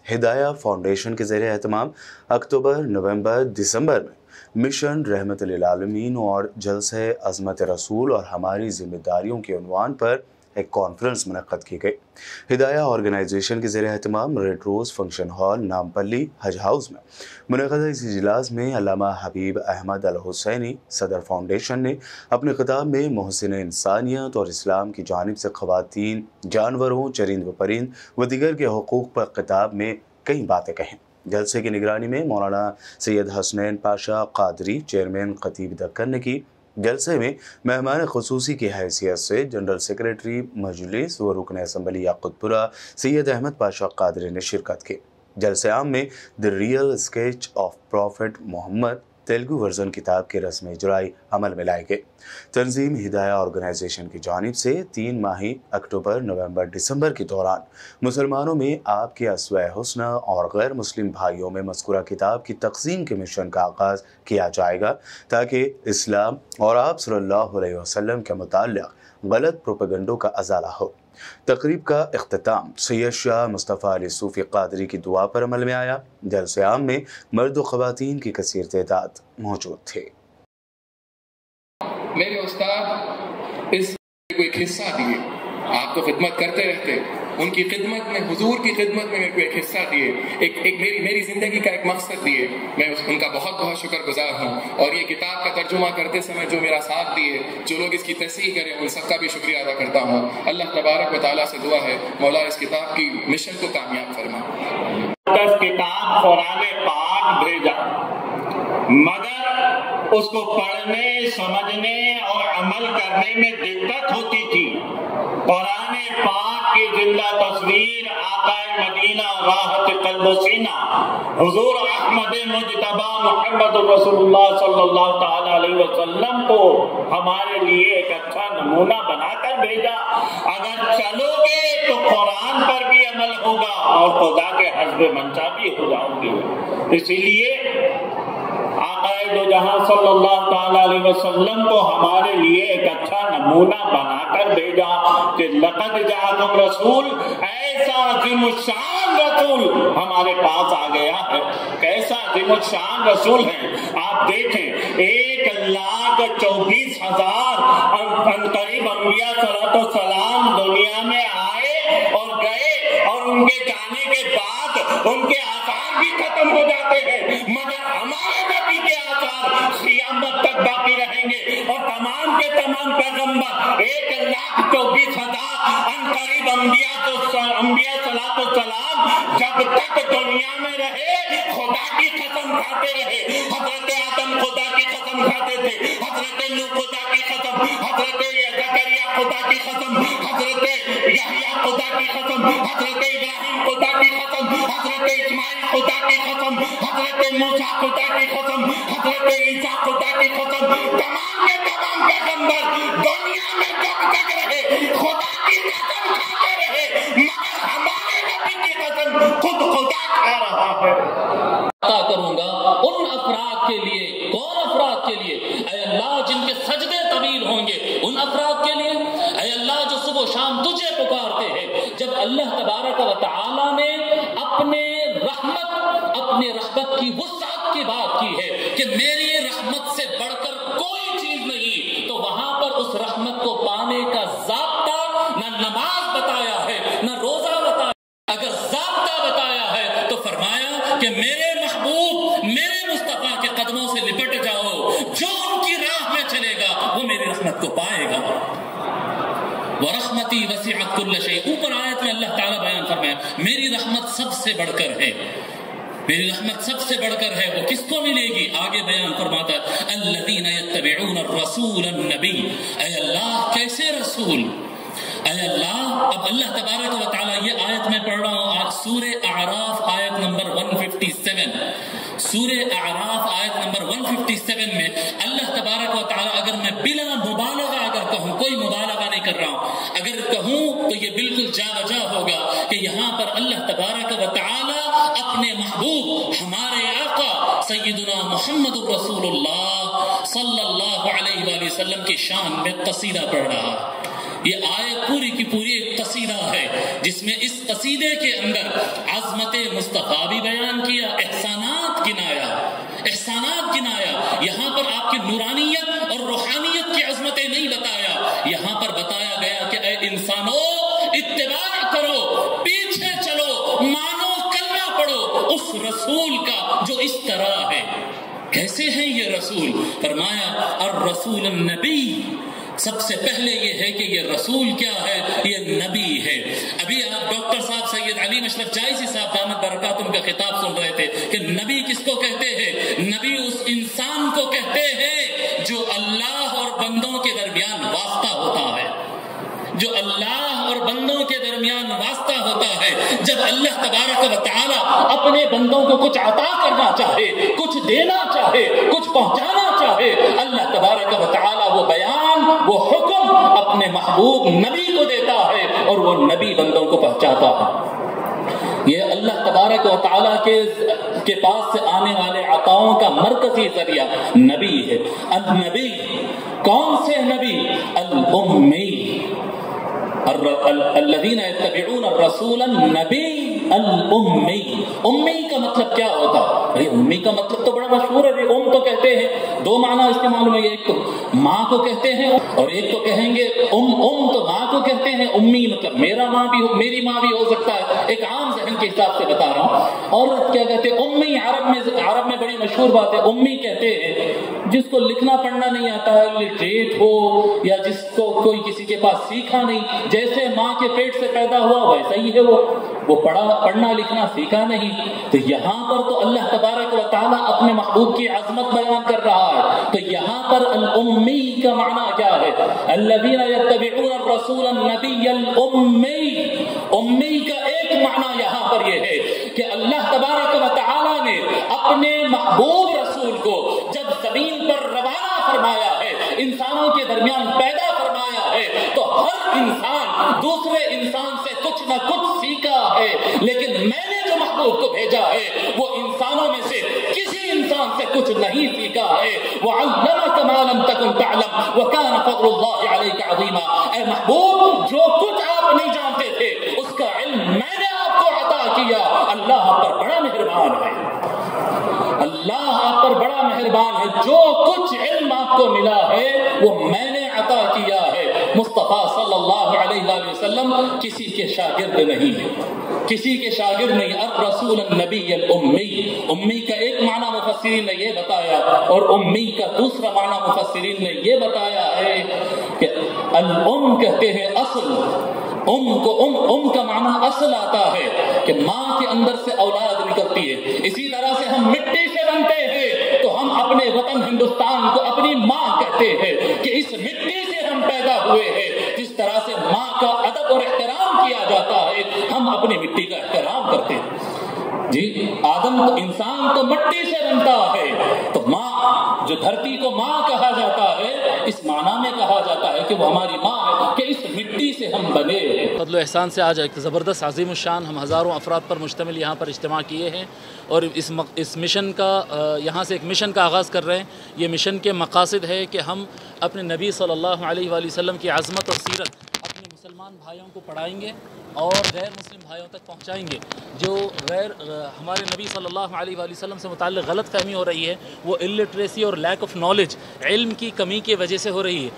ہدایہ foundation کے زیر اہتمام اکتوبر، نومبر، دسمبر میں مشن رحمت للعالمین اور جلسہ عظمت رسول اور ہماری ذمہ داریوں کے عنوان پر ایک کانفرنس منعقد کی گئی۔ ہدایہ آرگنائزیشن کے زیر اہتمام red rose function hall, Nampally, Haj house میں منعقدہ اس اجلاس میں علامہ حبیب احمد الحسینی صدر فاؤنڈیشن نے اپنے خطاب میں محسن انسانیت اور اسلام کی جانب سے خواتین، جانوروں، چرند و پرند و دیگر کے حقوق پر خطاب میں کئی باتیں کہیں۔ جلسے کی نگرانی میں مولانا سید حسنین پاشا قادری، چیئرمین خطیب دکن نے کی۔ جلسے میں مہمان خصوصی کی حیثیت سے جنرل سیکریٹری مجلس و رکن اسمبلی یاقوت پورہ سید احمد پاشا قادری نے شرکت کی۔ جلسے عام میں the real sketch of prophet Muhammad Telugu version کتاب کے رسم اجرائی عمل میں لائے گئے۔ تنظیم ہدایہ آرگنائزیشن کی جانب سے 3 ماہی اکتوبر، نومبر، دسمبر کے دوران مسلمانوں میں آپ کے اسوہ حسنہ اور غیر مسلم بھائیوں میں مذکورہ کتاب کی تقسیم کے مشن کا آغاز کیا جائے گا تاکہ اسلام اور آپ صلی اللہ علیہ وسلم کے متعلق غلط پروپیگنڈوں کا ازالہ ہو۔ تقریب کا اختتام سید شاہ مصطفیٰ علی صوفی قادری کی دعا پر عمل میں آیا۔ جلسے عام میں مرد و خواتین کی کثیر تعداد موجود تھے۔ میرے استاد اس کو ایک حصہ دیے، آپ تو خدمت کرتے رہتے، ان کی خدمت میں، حضور کی خدمت میں میرے کو ایک حصہ دیے، ایک میری زندگی کا ایک مقصد دیے، میں ان کا بہت بہت شکر گزار ہوں۔ اور یہ کتاب کا ترجمہ کرتے سمے جو میرا ساتھ دیے، جو لوگ اس کی تصحیح کریں، ان سب کا بھی شکریہ ادا کرتا ہوں۔ اللہ تبارک و تعالیٰ سے دعا ہے مولا اس کتاب کی مشن کو کامیاب فرما۔ کتاب قرآن پاک بھیجا، مگر اس کو پڑھنے، سمجھنے اور عمل کرنے میں دقت ہوتی تھی۔ قرآن پاک کی زندہ تصویر آقا مدینہ راحت قلب و سینہ حضور احمد مجتبی محمد رسول اللہ صلی اللہ تعالی علیہ وسلم کو ہمارے لیے ایک اچھا نمونہ بنا کر بھیجا۔ اگر چلو گے تو قرآن پر بھی عمل ہوگا اور خدا کے حسب منشا بھی ہو جاؤ گے۔ اسی لیے آقا دو جہاں صلی اللہ تعالی علیہ وسلم کو ہمارے لیے ایک اچھا نمونہ بنا کر بھیجا کہ لقد جاءکم رسول، ایسا عظیم الشان رسول ہمارے پاس آ گیا ہے۔ کیسا عظیم الشان رسول ہے آپ دیکھیں، 1,24,000 عنقریب انبیاء صلی اللہ علیہ وسلم دنیا میں آئے اور گئے، اور ان کے جانے کے بعد ان کے آثار بھی ختم ہو جاتے ہیں، مگر ہمارے نبی کے آثار قیامت تک باقی رہیں گے۔ اور تمام کے تمام پیغمبر 1,24,000 عنقریب انبیاء صلاۃ والسلام جب تک دنیا میں رہے خدا کی قسم کھاتے رہے۔ حضرت آدم خدا کی قسم کھاتے تھے، حضرت نوح خدا کی قسم، حضرت زکریا خدا کی قسم، حضرت یحییٰ خدا کی قسم، حضرت ابراہیم خدا کی قسم، حضرت اسماعیل خدا کی قسم، حضرت موسیٰ خدا کی قسم، حضرت عیسیٰ خدا کی قسم، تمام کے تمام پیغمبر دنیا میں جب تک رہے خدا کی قسم کھاتے رہے، مگر ہمارے نبی کی قسم خود خدا کھا رہا ہے۔ عطا کروں گا ان افراد کے لیے، کون افراد کے لیے؟ اے اللہ جن کے سجدے طویل ہوں گے، ان افراد کے لیے۔ اے اللہ جو صبح و شام تجھے پکارتے ہیں۔ جب اللہ تبارک و تعالی نے اپنے رحمت کی وسعت کی بات کی ہے کہ میری رحمت سے بڑھ کر کوئی چیز نہیں، تو وہاں پر اس رحمت کو پانے کا ضابطہ نہ نماز بتایا ہے، نہ روزہ بتایا۔ اگر ضابطہ بتایا ہے تو فرمایا کہ میرے محبوب، میرے مصطفیٰ کے قدموں سے لپٹ جاؤ، جو ان کی راہ میں چلے گا وہ میری رحمت کو پائے گا۔ وَرَحْمَتِي وَسِعَتْ كُلَّ شَيْءٍ، اوپر آیت میں اللہ تعالیٰ بیان فرمایا میری رحمت سب سے بڑھ کر ہے، میری رحمت سب سے بڑھ کر ہے۔ وہ کس کو ملے گی؟ آگے بیان فرماتا ہے الَّذِينَ يَتَّبِعُونَ الرَّسُولَ النَّبِيَّ، اے اللہ کیسے رسول؟ اے اللہ، اب اللہ تبارک و تعالیٰ، یہ آیت میں پڑھ رہا ہوں آج سورہ اعراف آیت نمبر 157، سورہ اعراف آیت نمبر 157 میں اللہ تبارک و تعالیٰ، اگر میں بلا مبالغہ اگر کہوں، کوئی مبالغہ نہیں کر رہا ہوں، اگر کہوں تو یہ بالکل جا وجہ ہوگا کہ یہاں پر اللہ تبارک و تعالیٰ اپنے محبوب ہمارے آقا سیدنا محمد رسول اللہ صلی اللہ علیہ وآلہ وسلم کی شان میں قصیدہ پڑھ رہا ہے۔ یہ آیت پوری کی پوری ایک قصیدہ ہے جس میں اس قصیدے کے اندر عظمت مصطفیٰ بھی بیان کیا، احسانات گنایا، یہاں پر آپ کی نورانیت اور روحانیت کی عظمتیں نہیں بتایا، یہاں پر بتایا گیا کہ اے انسانوں اتباع کرو، پیچھے چلو، مانو، کلمہ پڑھو اس رسول کا جو اس طرح ہے۔ کیسے ہیں یہ رسول؟ فرمایا الرسول النبی، سب سے پہلے یہ ہے کہ یہ رسول کیا ہے؟ یہ نبی ہے۔ ابھی آپ ڈاکٹر صاحب سید علیم اشرف جائزی صاحب دامت برکاتہم کا خطاب سن رہے تھے کہ نبی کس کو کہتے ہیں؟ نبی اس انسان کو کہتے ہیں جو اللہ اور بندوں کے درمیان واسطہ ہوتا ہے، جو اللہ اور بندوں کے درمیان واسطہ ہوتا ہے۔ جب اللہ تبارک و تعالی اپنے بندوں کو کچھ عطا کرنا چاہے، کچھ دینا چاہے، کچھ پہنچانا چاہے، اللہ تبارک و تعالی وہ بیان، وہ حکم اپنے محبوب نبی کو دیتا ہے اور وہ نبی بندوں کو پہنچاتا ہے۔ یہ اللہ تبارک و تعالیٰ کے پاس سے آنے والے عطاؤں کا مرکزی ذریعہ نبی ہے۔ النبی، کون سے نبی؟ الأمی، الذین یتبعون الرسول النبی الأمی۔ امی کا مطلب کیا ہوتا ہے؟ امی کا مطلب تو بڑا مشہور ہے، ام تو کہتے ہیں، دو معنی استعمال میں، ایک تو ماں کو کہتے ہیں اور ایک تو کہیں گے ام تو ماں کو کہتے ہیں، امی مطلب میرا ماں بھی، میری ماں بھی ہو سکتا ہے، ایک عام ذہن کے حساب سے بتا رہا ہوں۔ اور کیا کہتے ہیں امی، عرب میں بڑی مشہور بات ہے، امی کہتے ہیں جس کو لکھنا پڑھنا نہیں آتا ہے، لٹریٹ ہو یا جس کو کوئی کسی کے پاس سیکھا نہیں، جیسے ماں کے پیٹ سے پیدا ہوا ویسا ہی ہے، وہ پڑھنا لکھنا سیکھا نہیں۔ تو یہاں پر تو اللہ تبارک و تعالیٰ اپنے محبوب کی عظمت بیان کر رہا ہے، تو یہاں پر الامی کا معنی کیا ہے؟ الذین یتبعون الرسول النبی الامی۔ امی کا ایک معنی یہاں پر یہ ہے کہ اللہ تبارک و تعالیٰ نے اپنے محبوب رسول کو جب زمین پر روانہ فرمایا ہے، انسانوں کے درمیان پیدا فرمایا ہے، تو ہر انسان دوسرے انسان سے کچھ نہ کچھ سیکھا ہے، لیکن میں نے جو محبوب کو بھیجا ہے وہ انسانوں میں سے کسی انسان سے کچھ نہیں سیکھا ہے۔ وَعَلَّمَكَ مَا لَمْ تَكُنْ تَعْلَمْ وَكَانَ فَضْلُ اللَّهِ عَلَيْكَ عَظِيمًا۔ اے محبوب، جو کچھ آپ نہیں جانتے تھے اس کا علم میں نے آپ کو عطا کیا۔ اللہ آپ پر بڑا مہربان ہے، اللہ آپ پر بڑا مہربان ہے، جو کچھ علم آپ کو ملا ہے وہ میں نے عطا کیا ہے۔ مصطفیٰ صلی اللہ علیہ وآلہ وسلم کسی کے شاگرد نہیں ہے، کسی کے شاگرد نہیں۔ الرسول النبی الامی، امی کا ایک معنی مفسرین نے یہ بتایا اور امی کا دوسرا معنی مفسرین نے یہ بتایا ہے کہ الام کہتے ہیں اصل، ام کا معنی اصل آتا ہے کہ ماں کے اندر سے اولاد نکلتی ہے۔ اسی طرح سے ہم مٹی سے بنتے ہیں تو ہم اپنے وطن ہندوستان کو اپنی ماں کہتے ہیں کہ اس مٹی سے ہم پیدا ہوئے ہیں۔ جس طرح سے ماں کا ادب اور احترام کیا جاتا ہے، ہم اپنی مٹی کا احترام کرتے ہیں۔ جی، آدم تو انسان تو مٹی سے بنتا ہے، تو ماں جو دھرتی کو ماں کہا جاتا ہے، اس معنی میں کہا جاتا ہے کہ وہ ہماری ماں ہے کہ اس مٹی سے ہم بنے۔ فضل و احسان سے آج ایک زبردست عظیم الشان ہم ہزاروں افراد پر مشتمل یہاں پر اجتماع کیے ہیں اور اس مشن کا یہاں سے ایک مشن کا آغاز کر رہے ہیں۔ یہ مشن کے مقاصد ہے کہ ہم اپنے نبی صلی اللہ علیہ وآلہ وسلم کی عظمت اور سیرت اپنے مسلمان بھائیوں کو پڑھائیں گے اور غیر مسلم بھائیوں تک پہنچائیں گے۔ جو ہمارے نبی صلی اللہ علیہ وآلہ وسلم سے متعلق غلط فہمی ہو رہی ہے وہ الٹریسی اور لیک آف نالج، علم کی کمی کی وجہ سے ہو رہی ہے۔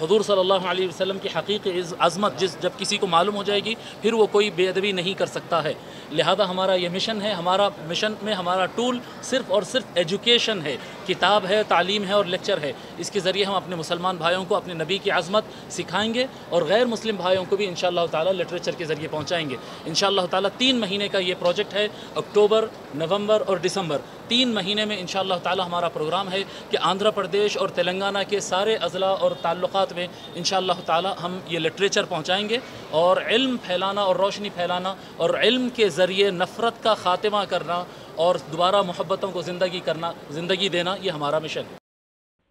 حضور صلی اللہ علیہ وسلم کی حقیقی عظمت جب کسی کو معلوم ہو جائے گی پھر وہ کوئی بے ادبی نہیں کر سکتا ہے۔ لہذا ہمارا یہ مشن ہے، ہمارا مشن میں ہمارا ٹول صرف اور صرف ایجوکیشن ہے، کتاب ہے، تعلیم ہے اور لیکچر ہے۔ اس کے ذریعے ہم اپنے مسلمان بھائیوں کو اپنے نبی کی عظمت سکھائیں گے اور غیر مسلم بھائیوں کو بھی انشاءاللہ تعالیٰ لٹریچر کے ذریعے پہنچائیں گے۔ انشاءاللہ تعالیٰ 3 مہینے کا یہ پروجیکٹ ہے، اکتوبر، نومبر اور دسمبر، 3 مہینے میں انشاءاللہ تعالیٰ ہمارا پروگرام ہے کہ آندھرا پردیش اور تلنگانہ کے سارے اضلاع اور تعلقات میں انشاءاللہ تعالیٰ ہم یہ لٹریچر پہنچائیں گے اور علم پھیلانا اور روشنی پھیلانا اور علم کے ذریعے نفرت کا خاتمہ کرنا اور دوبارہ محبتوں کو زندگی دینا، یہ ہمارا مشن ہے۔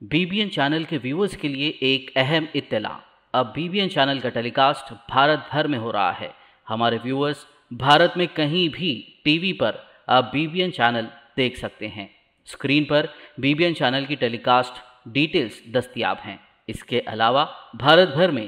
BBN چینل کے ویورز کے لیے ایک اہم اطلاع، اب BBN چینل کا ٹیلی کاسٹ بھارت بھر میں ہو رہا ہے۔ ہمارے ویورز بھارت میں کہیں بھی ٹی وی پر آپ BBN چینل دیکھ سکتے ہیں۔ اسکرین پر BBN چینل کی ٹیلی کاسٹ ڈیٹیلز دستیاب ہیں۔ اس کے علاوہ بھارت بھر میں